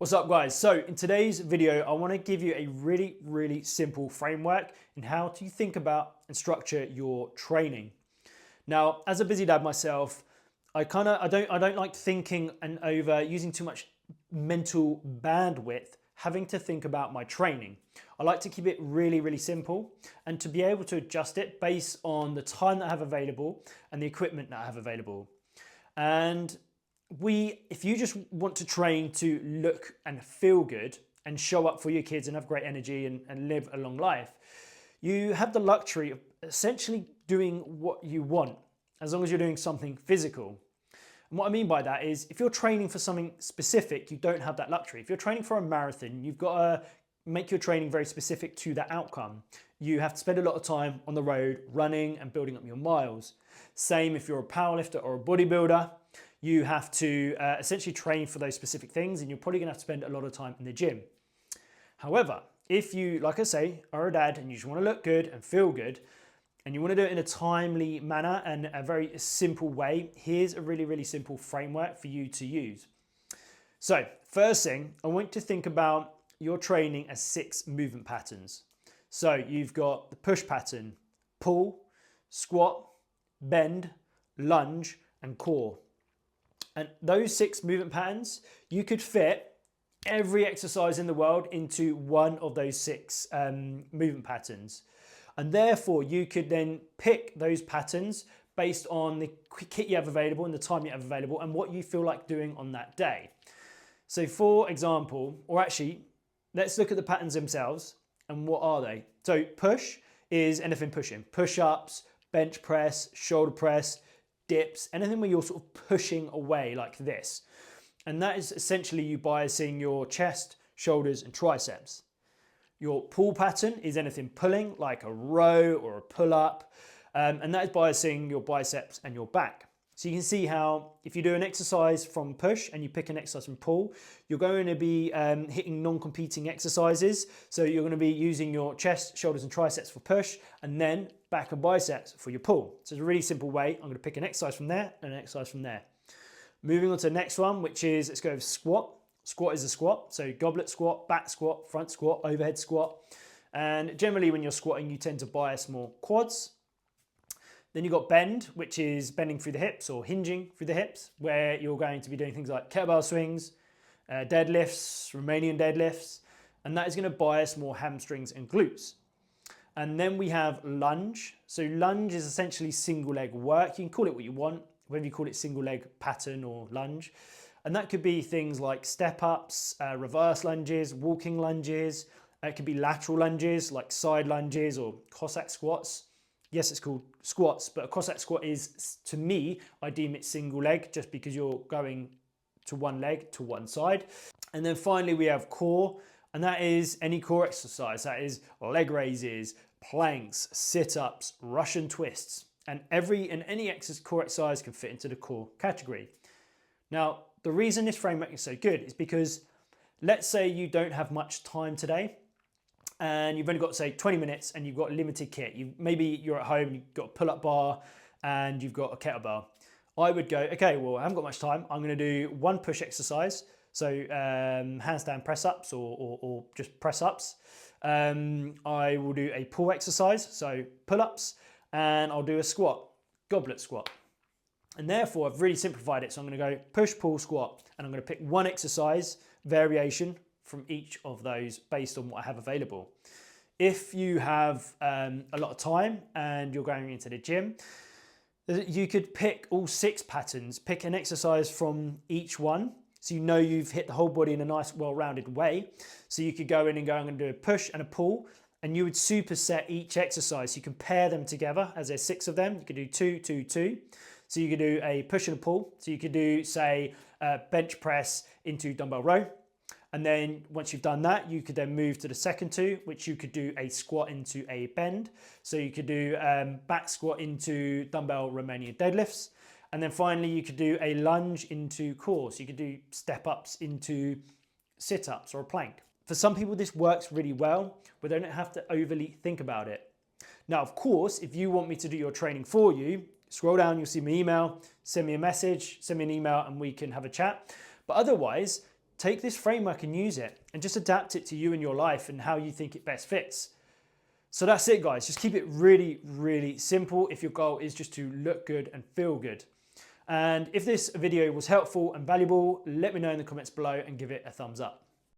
What's up guys? So in today's video, I want to give you a really simple framework in how to think about and structure your training. Now, as a busy dad myself, I don't like thinking and over using too much mental bandwidth having to think about my training. I like to keep it really simple and to be able to adjust it based on the time that I have available and the equipment that I have available. And if you just want to train to look and feel good and show up for your kids and have great energy and live a long life, you have the luxury of essentially doing what you want as long as you're doing something physical. And what I mean by that is if you're training for something specific, you don't have that luxury. If you're training for a marathon, you've got to make your training very specific to that outcome. You have to spend a lot of time on the road running and building up your miles. Same if you're a powerlifter or a bodybuilder. You have to essentially train for those specific things, and you're probably gonna have to spend a lot of time in the gym. However, if you, like I say, are a dad and you just wanna look good and feel good, and you wanna do it in a timely manner and a very simple way, here's a really simple framework for you to use. So, first thing, I want you to think about your training as 6 movement patterns. So you've got the push pattern, pull, squat, bend, lunge, and core. And those 6 movement patterns, you could fit every exercise in the world into one of those 6 movement patterns. And therefore, you could then pick those patterns based on the kit you have available and the time you have available and what you feel like doing on that day. So for example, or actually, let's look at the patterns themselves and what are they? So push is anything pushing, push-ups, bench press, shoulder press, dips, anything where you're sort of pushing away like this. And that is essentially you biasing your chest, shoulders, and triceps. Your pull pattern is anything pulling, like a row or a pull-up, and that is biasing your biceps and your back. So you can see how if you do an exercise from push and you pick an exercise from pull, you're going to be hitting non-competing exercises. So you're going to be using your chest, shoulders, and triceps for push, and then back and biceps for your pull. So it's a really simple way. I'm going to pick an exercise from there and an exercise from there. Moving on to the next one, which is, let's go with squat. Squat is a squat. So goblet squat, back squat, front squat, overhead squat. And generally when you're squatting, you tend to bias more quads. Then you've got bend, which is bending through the hips or hinging through the hips, where you're going to be doing things like kettlebell swings, deadlifts, Romanian deadlifts, and that is going to bias more hamstrings and glutes. And then we have lunge. So lunge is essentially single leg work. You can call it what you want, whether you call it single leg pattern or lunge. And that could be things like step ups, reverse lunges, walking lunges. It could be lateral lunges like side lunges or Cossack squats. Yes, it's called squats, but a Cossack squat is, to me, I deem it single leg just because you're going to one leg to one side. And then finally we have core, and that is any core exercise. That is leg raises, planks, sit-ups, Russian twists, and any core exercise can fit into the core category. Now, the reason this framework is so good is because let's say you don't have much time today, and you've only got, say, 20 minutes and you've got limited kit. Maybe you're at home, you've got a pull-up bar and you've got a kettlebell. I would go, okay, well, I haven't got much time. I'm gonna do one push exercise. So handstand press-ups or just press-ups. I will do a pull exercise, so pull-ups, and I'll do a squat, goblet squat. And therefore, I've really simplified it. So I'm gonna go push, pull, squat, and I'm gonna pick one exercise variation from each of those based on what I have available. If you have a lot of time and you're going into the gym, you could pick all 6 patterns, pick an exercise from each one, so you know you've hit the whole body in a nice, well-rounded way. So you could go in and go, I'm gonna do a push and a pull, and you would superset each exercise. You can pair them together, as there's 6 of them. You could do 2, 2, 2. So you could do a push and a pull. So you could do, say, bench press into dumbbell row. And then once you've done that, you could then move to the second 2, which you could do a squat into a bend. So you could do back squat into dumbbell Romanian deadlifts. And then finally, you could do a lunge into core. So you could do step ups into sit-ups or a plank. For some people, this works really well, but they don't have to overly think about it. Now, of course, if you want me to do your training for you, scroll down, you'll see my email, send me a message, send me an email, and we can have a chat. But otherwise, take this framework and use it and just adapt it to you and your life and how you think it best fits. So that's it, guys. Just keep it really, really simple if your goal is just to look good and feel good. And if this video was helpful and valuable, let me know in the comments below and give it a thumbs up.